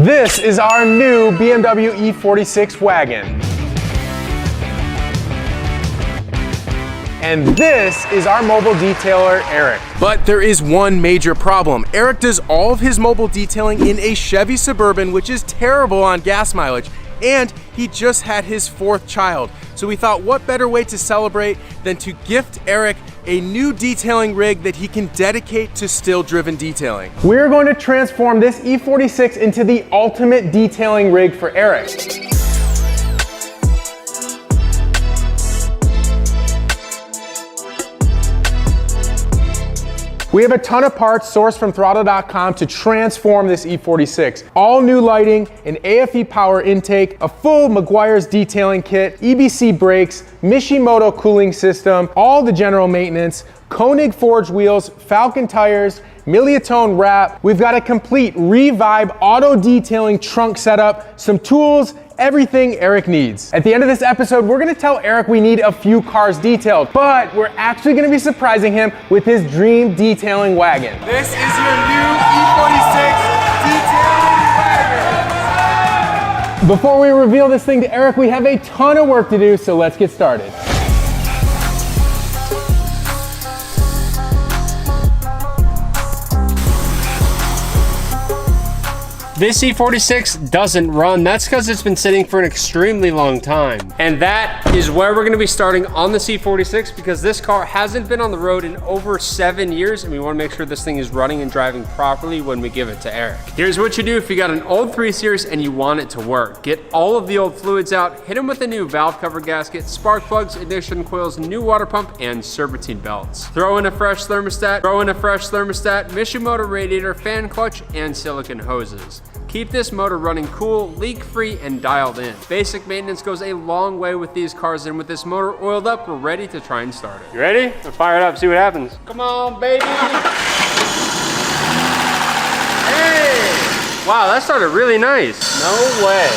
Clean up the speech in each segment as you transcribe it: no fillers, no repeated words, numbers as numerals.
This is our new BMW E46 wagon. And this is our mobile detailer, Eric. But there is one major problem. Eric does all of his mobile detailing in a Chevy Suburban, which is terrible on gas mileage. And he just had his 4th child. So we thought, what better way to celebrate than to gift Eric a new detailing rig that he can dedicate to still-driven detailing. We're going to transform this E46 into the ultimate detailing rig for Eric. We have a ton of parts sourced from throtl.com to transform this E46. All new lighting, an AFE power intake, a full Meguiar's detailing kit, EBC brakes, Mishimoto cooling system, all the general maintenance, Koenig forged wheels, Falcon tires, Miliatone wrap. We've got a complete Revibe auto detailing trunk setup, some tools, everything Eric needs. At the end of this episode, we're gonna tell Eric we need a few cars detailed, but we're actually gonna be surprising him with his dream detailing wagon. This is your new E46 detailing wagon. Before we reveal this thing to Eric, we have a ton of work to do, so let's get started. This E46 doesn't run. That's because it's been sitting for an extremely long time. And that is where we're gonna be starting on the E46 because this car hasn't been on the road in over 7 years and we wanna make sure this thing is running and driving properly when we give it to Eric. Here's what you do if you got an old 3 Series and you want it to work. Get all of the old fluids out, hit them with a new valve cover gasket, spark plugs, ignition coils, new water pump, and serpentine belts. Throw in a fresh thermostat, Mishimoto radiator, fan clutch, and silicone hoses. Keep this motor running cool, leak-free, and dialed in. Basic maintenance goes a long way with these cars, and with this motor oiled up, we're ready to try and start it. You ready? Let's fire it up, see what happens. Come on, baby. Hey! Wow, that started really nice. No way.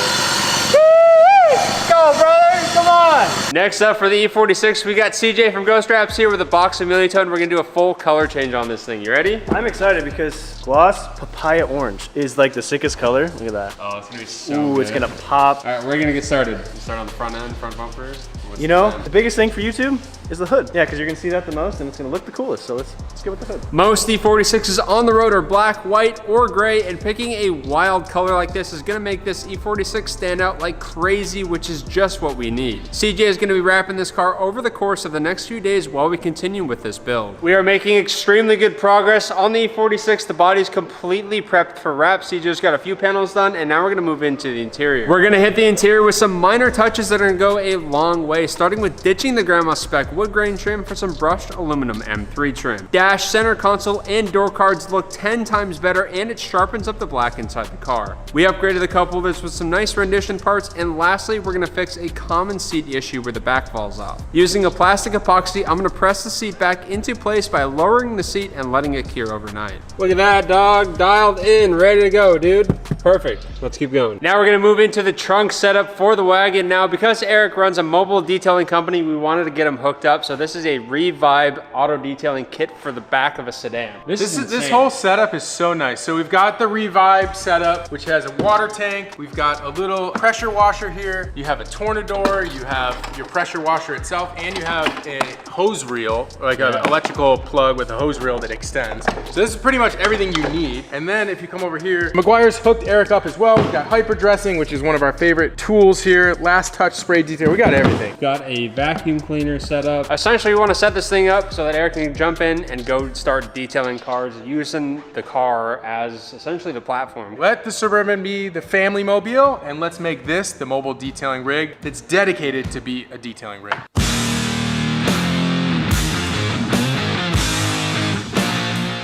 Go, brother, come on. Next up for the E46, we got CJ from Ghost Wraps here with a box of Miliatone. We're gonna do a full color change on this thing. You ready? I'm excited because gloss papaya orange is like the sickest color. Look at that. Oh, it's gonna be so Ooh, good. It's gonna pop. All right, we're gonna get started. You start on the front end, front bumper. You know, the biggest thing for YouTube is the hood. Yeah, because you're gonna see that the most and it's gonna look the coolest. So let's go with the hood. Most E46s on the road are black, white, or gray, and picking a wild color like this is gonna make this E46 stand out like crazy, which is just what we need. CJ is gonna be wrapping this car over the course of the next few days while we continue with this build. We are making extremely good progress on the E46. The body's completely prepped for wrap. CJ's got a few panels done, and now we're gonna move into the interior. We're gonna hit the interior with some minor touches that are gonna go a long way, starting with ditching the grandma spec wood grain trim for some brushed aluminum M3 trim. Dash, center console, and door cards look 10 times better, and it sharpens up the black inside the car. We upgraded the cup holders with some nice rendition parts, and lastly, we're gonna fix a common seat issue where the back falls off. Using a plastic epoxy, I'm gonna press the seat back into place by lowering the seat and letting it cure overnight. Look at that, dog. Dialed in, ready to go, dude. Perfect. Let's keep going. Now we're gonna move into the trunk setup for the wagon. Now, because Eric runs a mobile detailing company, we wanted to get him hooked up. So this is a Revibe auto detailing kit for the back of a sedan. This whole setup is so nice. So we've got the Revibe setup, which has a water tank. We've got a little pressure washer here. You have a Tornador, you have your pressure washer itself, and you have a hose reel, like an electrical plug with a hose reel that extends. So this is pretty much everything you need. And then if you come over here, Meguiar's hooked Eric up as well. We've got hyper dressing, which is one of our favorite tools here. Last touch spray detail, we got everything. Got a vacuum cleaner set up. Essentially, we want to set this thing up so that Eric can jump in and go start detailing cars using the car as essentially the platform. Let the Suburban be the family mobile, and let's make this the mobile detailing rig that's dedicated to be a detailing rig.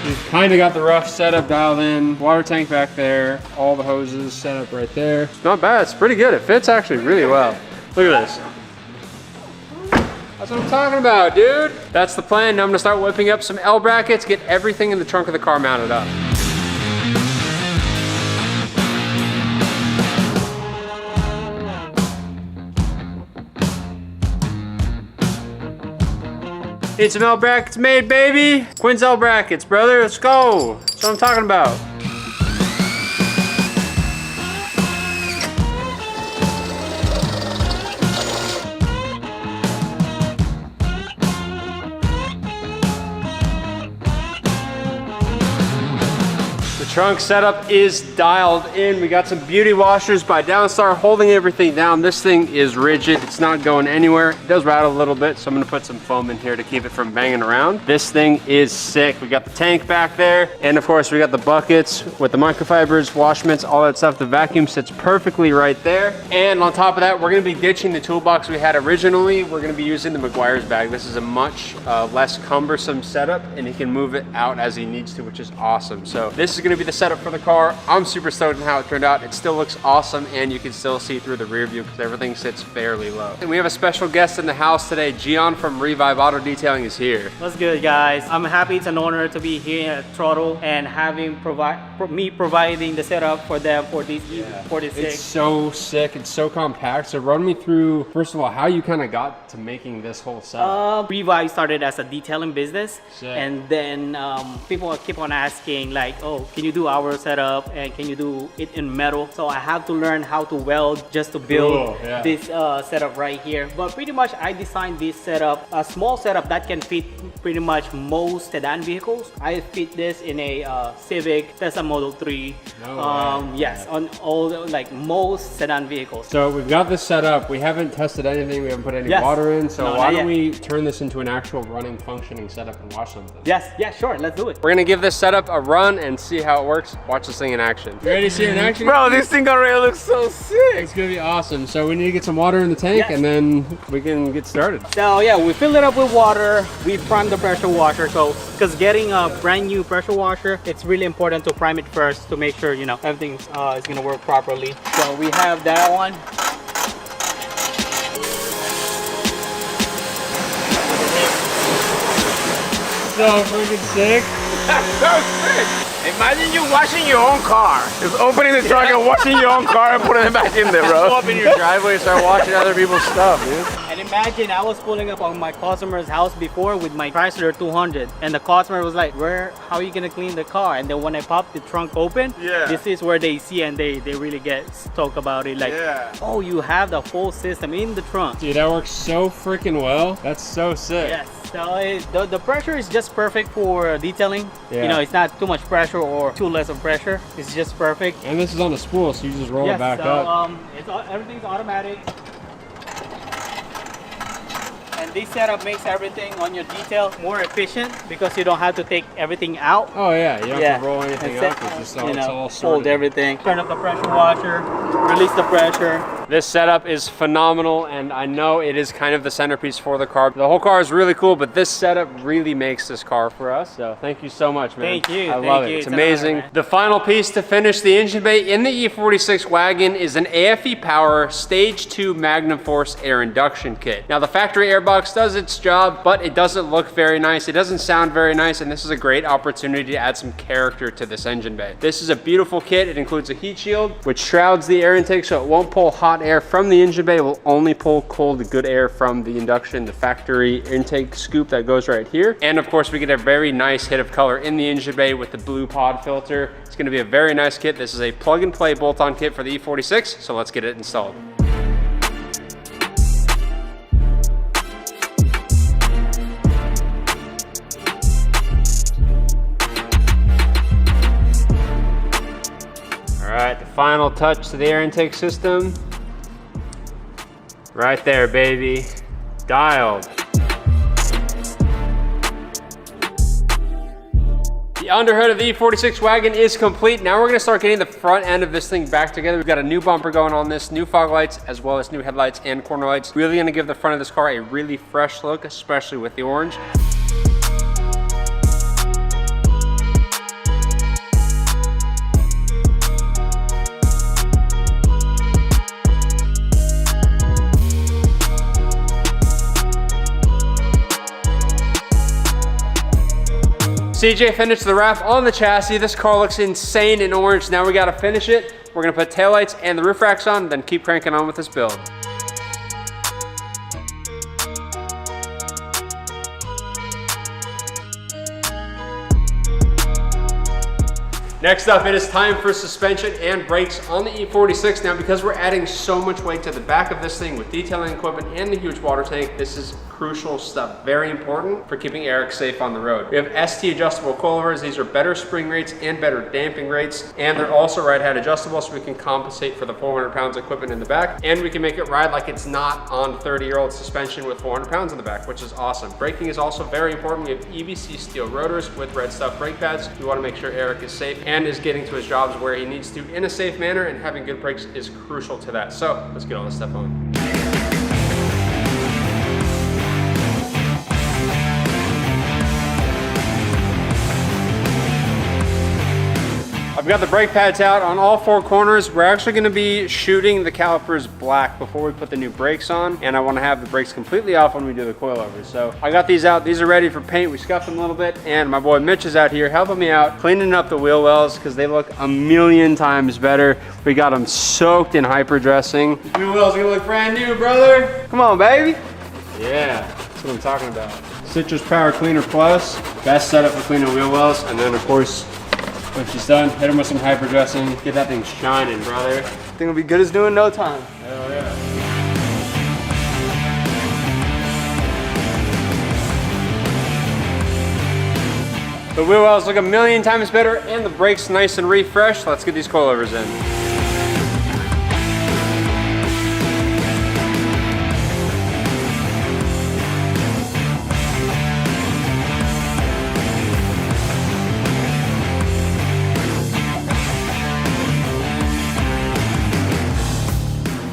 We've kind of got the rough setup dialed in. Water tank back there. All the hoses set up right there. It's not bad. It's pretty good. It fits actually really well. Look at this. That's what I'm talking about, dude. That's the plan. Now I'm gonna start whipping up some L brackets, get everything in the trunk of the car mounted up. Need some L brackets made, baby. Quinn's L brackets, brother. Let's go. That's what I'm talking about. trunk setup is dialed in. We got some beauty washers by Downstar holding everything down. This thing is rigid. It's not going anywhere. It does rattle a little bit, so I'm gonna put some foam in here to keep it from banging around. This thing is sick. We got the tank back there. And of course, we got the buckets with the microfibers, wash mitts, all that stuff. The vacuum sits perfectly right there. And on top of that, we're gonna be ditching the toolbox we had originally. We're gonna be using the Meguiar's bag. This is a much less cumbersome setup, and he can move it out as he needs to, which is awesome. So this is gonna be the setup for the car. I'm super stoked on how it turned out. It still looks awesome, and you can still see through the rear view because everything sits fairly low. And we have a special guest in the house today. Gian from Revive Auto Detailing is here. What's good, guys? I'm happy. It's an honor to be here at throtl and having me providing the setup for them for this E46. It's so sick. It's so compact. So run me through, first of all, how you kind of got to making this whole setup. Revive started as a detailing business, Sick. and then people keep on asking like, oh, can you do our setup and can you do it in metal? So I have to learn how to weld just to build this setup right here. But pretty much I designed this setup, a small setup that can fit pretty much most sedan vehicles. I fit this in a Civic, Tesla Model 3. Yes, on all like most sedan vehicles. So we've got this set up. We haven't tested anything. We haven't put any water in. So why don't we turn this into an actual running, functioning setup and watch something? Yes, yeah, sure. Let's do it. We're gonna give this setup a run and see how it works. Watch this thing in action. You ready to see it in action? Bro, this thing already looks so sick. It's gonna be awesome. So we need to get some water in the tank, and then we can get started. So yeah, we fill it up with water. We prime the pressure washer. So because getting a brand new pressure washer, it's really important to prime it first to make sure, you know, everything is gonna work properly. So we have that one. So freaking sick. That's so sick. Imagine you washing your own car. Just opening the trunk and washing your own car and putting it back in there, bro. Go up in your driveway and start washing other people's stuff, dude. And imagine I was pulling up on my customer's house before with my Chrysler 200, and the customer was like, how are you gonna clean the car? And then when I popped the trunk open, this is where they see and they really get stoked about it. Like, oh, you have the full system in the trunk. Dude, that works so freaking well. That's so sick. Yes. So the pressure is just perfect for detailing. You know, it's not too much pressure or too less of pressure. It's just perfect. And this is on a spool, so you just roll it back up. Everything's automatic. And this setup makes everything on your detail more efficient because you don't have to take everything out. Oh yeah, you don't have to roll anything up. It's just all, it's all sorted. Hold everything. Turn up the pressure washer, release the pressure. This setup is phenomenal, and I know it is kind of the centerpiece for the car. The whole car is really cool, but this setup really makes this car for us. So thank you so much, man. Thank you. I love it. It's amazing. Honor, the final piece to finish the engine bay in the E46 Wagon is an AFE Power Stage 2 Magnum Force air induction kit. Now the factory air box does its job, but it doesn't look very nice. It doesn't sound very nice, and this is a great opportunity to add some character to this engine bay. This is a beautiful kit. It includes a heat shield, which shrouds the air intake so it won't pull hot air from the engine bay. It will only pull cold, good air from the induction, the factory intake scoop that goes right here. And of course, we get a very nice hit of color in the engine bay with the blue pod filter. It's gonna be a very nice kit. This is a plug and play bolt-on kit for the E46, so let's get it installed. All right, the final touch to the air intake system. Right there, baby. Dialed. The underhood of the E46 Wagon is complete. Now we're gonna start getting the front end of this thing back together. We've got a new bumper going on this, new fog lights, as well as new headlights and corner lights. Really gonna give the front of this car a really fresh look, especially with the orange. CJ finished the wrap on the chassis. This car looks insane in orange. Now we gotta finish it. We're gonna put taillights and the roof racks on, then keep cranking on with this build. Next up, it is time for suspension and brakes on the E46. Now, because we're adding so much weight to the back of this thing with detailing equipment and the huge water tank, this is crucial stuff, very important for keeping Eric safe on the road. We have ST adjustable coilovers. These are better spring rates and better damping rates, and they're also ride height adjustable, so we can compensate for the 400 pounds equipment in the back, and we can make it ride like it's not on 30-year-old suspension with 400 pounds in the back, which is awesome. Braking is also very important. We have EBC steel rotors with red stuff brake pads. We want to make sure Eric is safe and is getting to his jobs where he needs to in a safe manner, and having good brakes is crucial to that. So let's get all this stuff on. I've got the brake pads out on all 4 corners. We're actually gonna be shooting the calipers black before we put the new brakes on, and I wanna have the brakes completely off when we do the coilovers. So I got these out. These are ready for paint. We scuffed them a little bit, and my boy Mitch is out here helping me out, cleaning up the wheel wells because they look a million times better. We got them soaked in hyper dressing. Wheel wells are gonna look brand new, brother. Come on, baby. Yeah, that's what I'm talking about. Citrus Power Cleaner Plus, best setup for cleaning wheel wells, and then of course, when she's done, hit him with some hyper dressing, get that thing shining, brother. Thing will be good as new in no time. Hell yeah. The wheel wells look a million times better, and the brakes nice and refreshed. Let's get these coilovers in.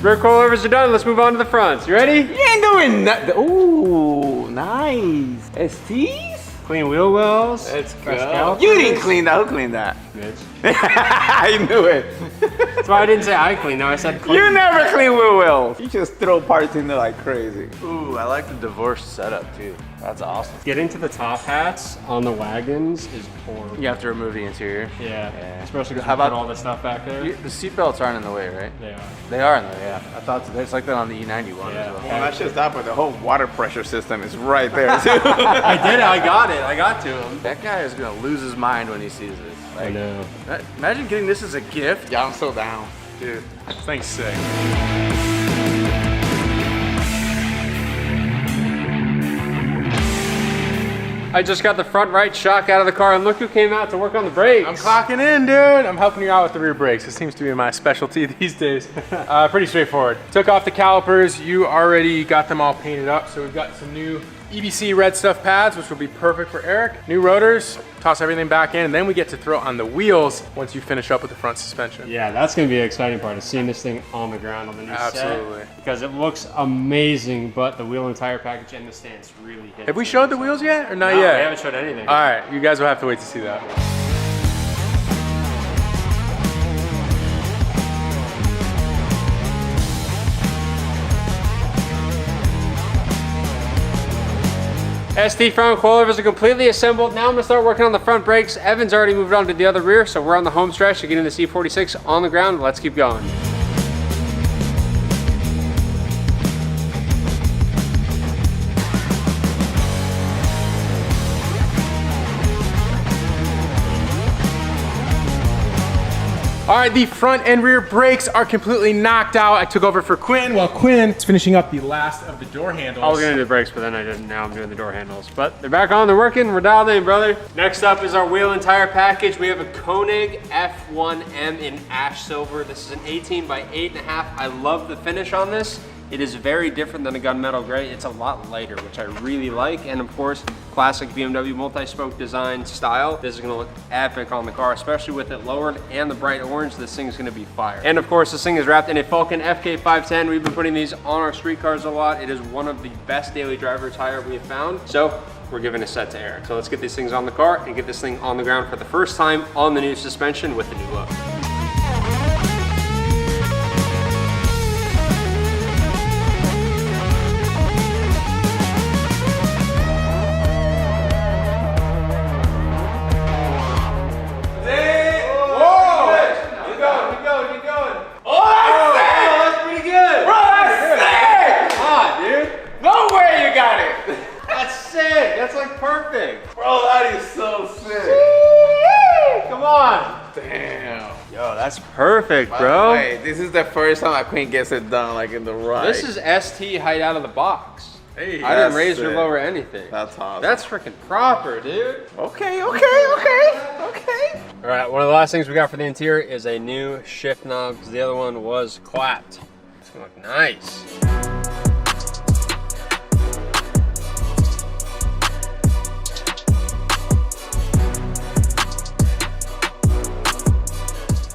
Rear coilovers are done. Let's move on to the fronts. You ready? You ain't doing nothing. Ooh, nice. STs? Clean wheel wells. Let's fresh go. calipers. You didn't clean that. Who cleaned that? Mitch. I knew it. That's why I didn't say I clean. No, I said clean. You never clean wheel wells. You just throw parts in there like crazy. Ooh, I like the divorced setup too. That's awesome. Getting to the top hats on the wagons is horrible. You have to remove the interior. Yeah. Especially because How we put about- all this stuff back there. The seatbelts aren't in the way, right? They are. They are in the way, yeah. I thought so. It's like that on the E91 Yeah. as well. Well, that's just that, but the whole water pressure system is right there too. I did it. I got it. I got to him. That guy is gonna lose his mind when he sees this. I know. Imagine getting this as a gift. Yeah, I'm so down. Dude. This thing's sick. I just got the front right shock out of the car, and look who came out to work on the brakes. I'm clocking in, dude. I'm helping you out with the rear brakes. This seems to be my specialty these days. Pretty straightforward. Took off the calipers. You already got them all painted up. So we've got some new EBC red stuff pads, which will be perfect for Eric. New rotors, toss everything back in, and then we get to throw on the wheels once you finish up with the front suspension. Yeah, that's gonna be an exciting part, is seeing this thing on the ground on the new Absolutely. set. Because it looks amazing, but the wheel and tire package and the stance really hit. Have we showed the wheels yet or not No, yet? we haven't showed anything. All right, you guys will have to wait to see that. ST front coilovers are completely assembled. Now I'm gonna start working on the front brakes. Evan's already moved on to the other rear, so we're on the home stretch to get into the E46 on the ground. Let's keep going. All right, the front and rear brakes are completely knocked out. I took over for Quinn while Quinn is finishing up the last of the door handles. I was gonna do the brakes, but then I didn't. Now I'm doing the door handles. But they're back on, they're working, we're dialed in, brother. Next up is our wheel and tire package. We have a Koenig F1M in ash silver. This is an 18 by 8.5. I love the finish on this. It is very different than a gunmetal gray. It's a lot lighter, which I really like. And of course, classic BMW multi-spoke design style. This is gonna look epic on the car, especially with it lowered and the bright orange. This thing is gonna be fire. And of course, this thing is wrapped in a Falcon FK510. We've been putting these on our street cars a lot. It is one of the best daily driver tire we have found. So we're giving a set to Eric. So let's get these things on the car and get this thing on the ground for the first time on the new suspension with the new look. That's like perfect. Bro, that is so sick. Come on. Damn. Yo, that's perfect, By bro. the way, this is the first time that Queen gets it done like in the right. This is ST height out of the box. Hey, I didn't raise or lower anything. That's awesome. That's freaking proper, dude. okay. All right, one of the last things we got for the interior is a new shift knob because the other one was clapped. It's gonna look nice.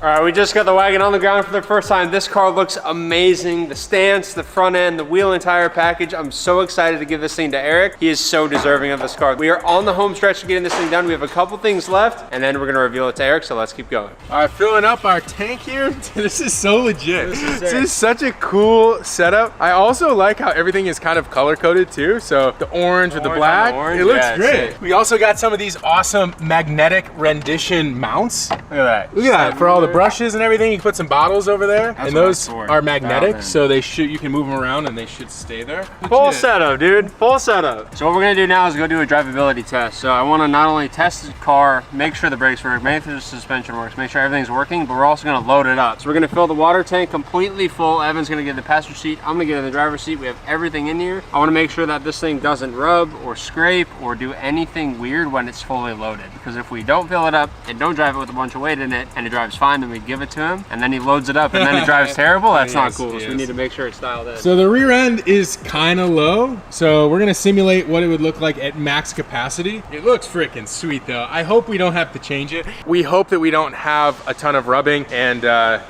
All right, we just got the wagon on the ground for the first time. This car looks amazing. The stance, the front end, the wheel and tire package. I'm so excited to give this thing to Eric. He is so deserving of this car. We are on the home stretch of getting this thing done. We have a couple things left, and then we're gonna reveal it to Eric, so let's keep going. All right, filling up our tank here. This is so legit. This is such a cool setup. I also like how everything is kind of color coded too. So the orange with the black, it looks great. We also got some of these awesome magnetic rendition mounts. Look at that. Look at that. For all the brushes and everything, you can put some bottles over there. And those are magnetic, so you can move them around and they should stay there. Full setup, dude. Full setup. So what we're gonna do now is go do a drivability test. So I wanna not only test the car, make sure the brakes work, make sure the suspension works, make sure everything's working, but we're also gonna load it up. So we're gonna fill the water tank completely full. Evan's gonna get in the passenger seat. I'm gonna get in the driver's seat. We have everything in here. I wanna make sure that this thing doesn't rub or scrape or do anything weird when it's fully loaded. Because if we don't fill it up and don't drive it with a bunch of weight in it and it drives fine, then we give it to him and then he loads it up and then it drives terrible. That's not cool. So we need to make sure it's dialed in. So the rear end is kind of low. So we're gonna simulate what it would look like at max capacity. It looks freaking sweet though. I hope we don't have to change it. We hope that we don't have a ton of rubbing and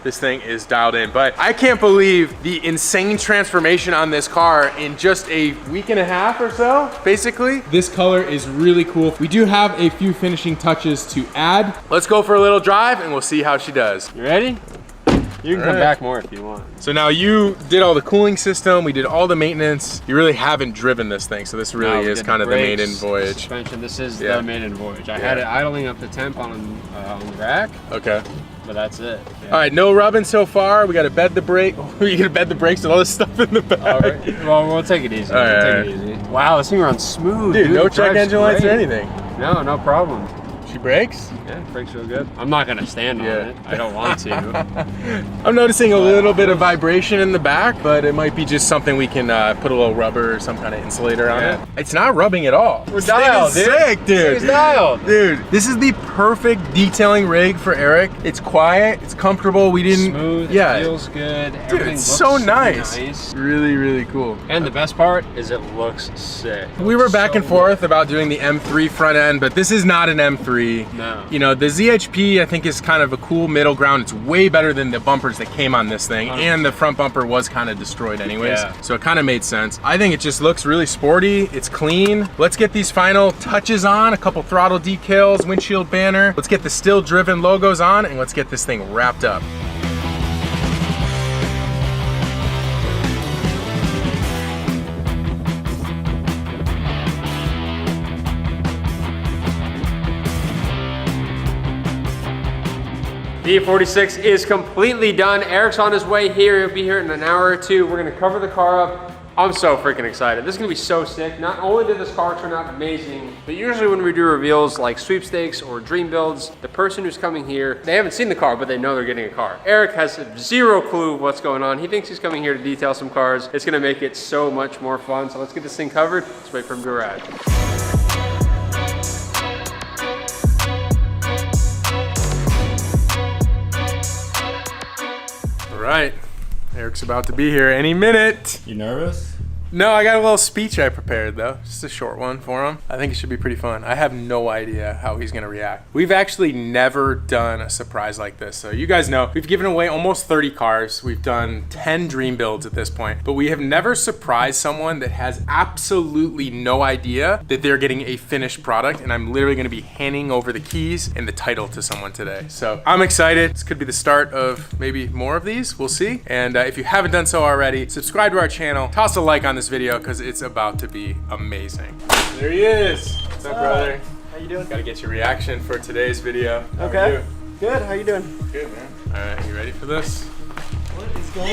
this thing is dialed in. But I can't believe the insane transformation on this car in just a week and a half or so, basically. This color is really cool. We do have a few finishing touches to add. Let's go for a little drive and we'll see how she does. You ready? You can come back more if you want. So now you did all the cooling system, we did all the maintenance. You really haven't driven this thing, so this really is kind of the maiden voyage. Suspension, this is the maiden voyage. I had it idling up to temp on the rack. Okay. But that's it. Yeah. All right, no rubbing so far. We got to bed the brake. You got to bed the brakes with all this stuff in the back. All right. Well, we'll take it easy. Take it easy. Wow, this thing runs smooth, dude. No check engine lights or anything. No, no problem. She brakes? Yeah, brakes real good. I'm not gonna stand on it. I don't want to. I'm noticing a little bit of vibration in the back, but it might be just something we can put a little rubber or some kind of insulator on it. It's not rubbing at all. We're dialed, dude. Sick, dude. It's dialed. Dude, this is the perfect detailing rig for Eric. It's quiet, it's comfortable. We didn't. Smooth, yeah. It feels good. Dude, Everything it's looks so nice. Really, really cool. And the best part is it looks sick. We were back and forth about doing the M3 front end, but this is not an M3. No. You know, the ZHP I think is kind of a cool middle ground. It's way better than the bumpers that came on this thing, and the front bumper was kind of destroyed anyways. So it kind of made sense. I think it just looks really sporty. It's clean. Let's get these final touches on, a couple throttle decals, windshield banner. Let's get the still driven logos on and let's get this thing wrapped up. The E46 is completely done. Eric's on his way here. He'll be here in an hour or two. We're gonna cover the car up. I'm so freaking excited. This is gonna be so sick. Not only did this car turn out amazing, but usually when we do reveals like sweepstakes or dream builds, the person who's coming here, they haven't seen the car, but they know they're getting a car. Eric has zero clue what's going on. He thinks he's coming here to detail some cars. It's gonna make it so much more fun. So let's get this thing covered. Let's wait for him to arrive. Right, Eric's about to be here any minute. You nervous? No, I got a little speech I prepared though, just a short one for him. I think it should be pretty fun. I have no idea how he's gonna react. We've actually never done a surprise like this. So you guys know, we've given away almost 30 cars. We've done 10 dream builds at this point, but we have never surprised someone that has absolutely no idea that they're getting a finished product. And I'm literally gonna be handing over the keys and the title to someone today. So I'm excited. This could be the start of maybe more of these, we'll see. And if you haven't done so already, subscribe to our channel, toss a like on this video because it's about to be amazing. There he is. What's up, brother? How you doing? Gotta get your reaction for today's video. How Okay. are you? Good. How you doing? Good, man. All right, you ready for this? What is going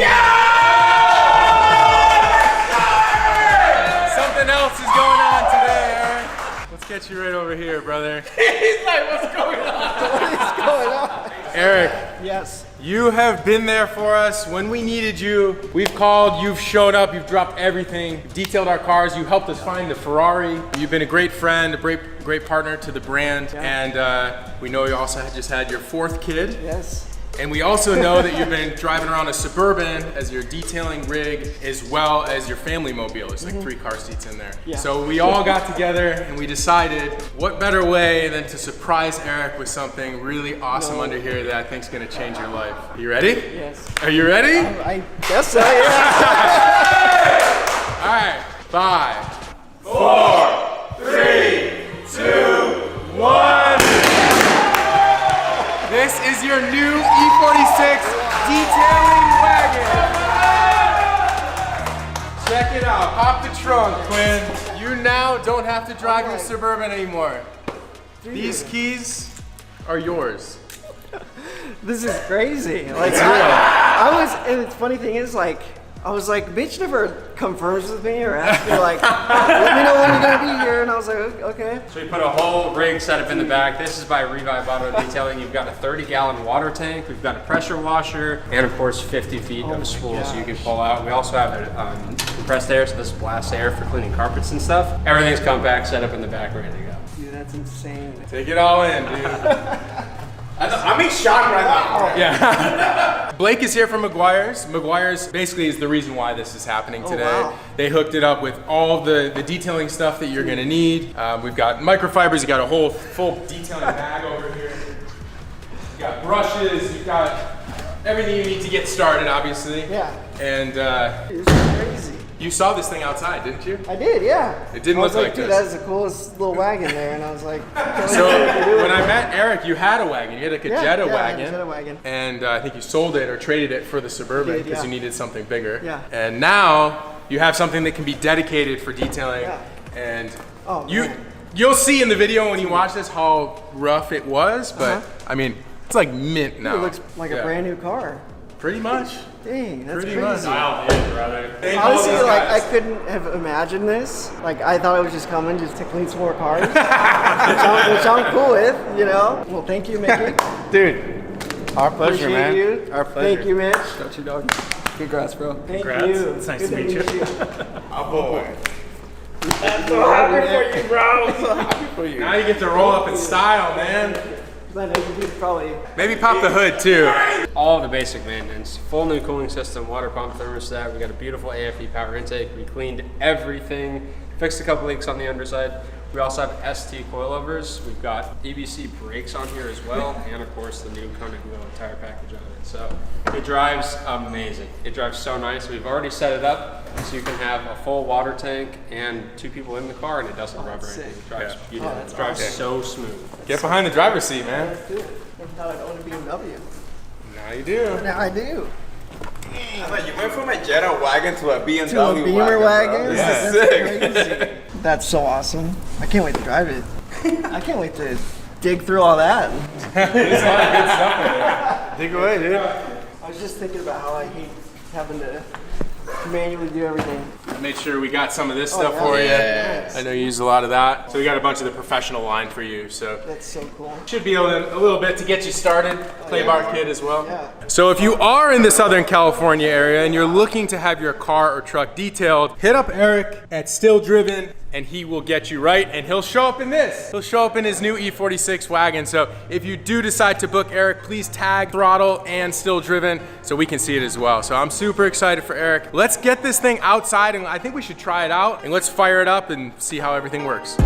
Something else is going on today, Eric. Let's get you right over here, brother. He's like, what's going on? on? What is going on? Eric, Yes. you have been there for us when we needed you. We've called, you've shown up, you've dropped everything, detailed our cars, you helped us find the Ferrari. You've been a great friend, a great partner to the brand, and we know you also just had your 4th kid. Yes. And we also know that you've been driving around a Suburban as your detailing rig, as well as your family mobile. There's like 3 car seats in there. Yeah. So we all got together and we decided what better way than to surprise Eric with something really awesome under here that I think is gonna change your life. Are you ready? Yes. Are you ready? I guess so, yeah. All right, 5, 4, 3, 2, 1. This is your new E46 detailing wagon. Check it out, pop the trunk, Quinn. You now don't have to drive your Suburban anymore. These keys are yours. This is crazy. Like, I was, and the funny thing is, like, I was like, Mitch never confirms with me or asks me, like, let me know when you're gonna be here. And I was like, okay. So we put a whole rig setup in the back. This is by Revive Auto Detailing. You've got a 30-gallon water tank. We've got a pressure washer, and of course 50 feet of spool so you can pull out. We also have a compressed air, so this blasts air for cleaning carpets and stuff. Everything's compact, set up in the back, ready to go. Dude, that's insane. Take it all in, dude. I'm in shock right now. Yeah. Blake is here from Meguiar's. Meguiar's basically is the reason why this is happening today. Wow. They hooked it up with all the detailing stuff that you're gonna need. We've got microfibers, you got a whole full detailing bag over here. You got brushes, you've got everything you need to get started, obviously. Yeah. And It's crazy. you saw this thing outside, didn't you? I did, yeah. It didn't I was look like dude, this. that's the coolest little wagon there. And I was like, So when I met Eric, you had a wagon. You had a Jetta I had a wagon. Jetta wagon. And I think you sold it or traded it for the Suburban Did, because yeah. you needed something bigger. Yeah. And now you have something that can be dedicated for detailing. Yeah. And Oh, you man. you'll see in the video when you watch this how rough it was, but I mean it's like mint now. It looks like a brand new car. Pretty much. Dang, that's Pretty crazy. much. Honestly, like I couldn't have imagined this. Like I thought it was just coming just to clean some more cars, which I'm cool with, you know. Well, thank you, Mickey. Dude, our pleasure, Appreciate man. you. Our pleasure. Thank you, Mitch. Got you, dog. Congrats, bro. Thank you. It's nice Good to meet you. Oh boy. I'm so happy for you, bro. Now you get to roll up in style, man. But I could probably. Maybe pop the hood too. All the basic maintenance. Full new cooling system, water pump, thermostat. We got a beautiful AFE power intake. We cleaned everything. Fixed a couple leaks on the underside. We also have ST coilovers. We've got EBC brakes on here as well, and of course the new Kona Glow entire package on it. So it drives amazing. It drives so nice. We've already set it up so you can have a full water tank and 2 people in the car, and it doesn't rub or anything. It drives beautiful. It drives so smooth. Get behind the driver's seat, man. Dude, I thought I'd own a BMW. Now you do. Now I do. You went from a Jetta wagon to a BMW To a Beamer wagon. bro. That's This is sick. crazy. That's so awesome. I can't wait to drive it. I can't wait to dig through all that. There's a lot of good stuff in there. Dig away, dude. I was just thinking about how I hate having to manually do everything. Made sure we got some of this stuff yeah. for you. Yes. I know you use a lot of that. So we got a bunch of the professional line for you. So That's so cool. should be a little bit to get you started. Play bar kit as well. Yeah. So if you are in the Southern California area and you're looking to have your car or truck detailed, hit up Eric at Still Driven and he will get you right, and he'll show up in this. He'll show up in his new E46 wagon. So if you do decide to book Eric, please tag Throttle and Still Driven so we can see it as well. So I'm super excited for Eric. Let's get this thing outside, and I think we should try it out, and let's fire it up and see how everything works.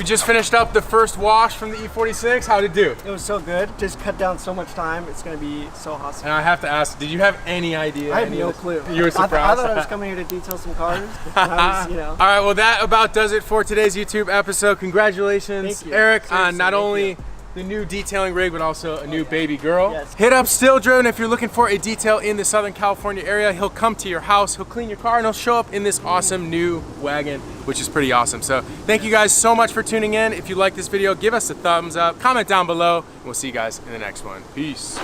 just finished up the first wash from the E46. How'd it do? It was so good. Just cut down so much time. It's gonna be so awesome. And I have to ask, did you have any idea? I had no clue. You were surprised? I thought I was coming here to detail some cars. And I was, you know. All right, well that about does it for today's YouTube episode. Congratulations, Thank you. Eric, on Seriously, not thank only you. the new detailing rig, but also a new baby girl. Yes. Hit up Still Driven if you're looking for a detail in the Southern California area. He'll come to your house, he'll clean your car, and he'll show up in this awesome new wagon, which is pretty awesome. So thank you guys so much for tuning in. If you like this video, give us a thumbs up, comment down below, and we'll see you guys in the next one. Peace.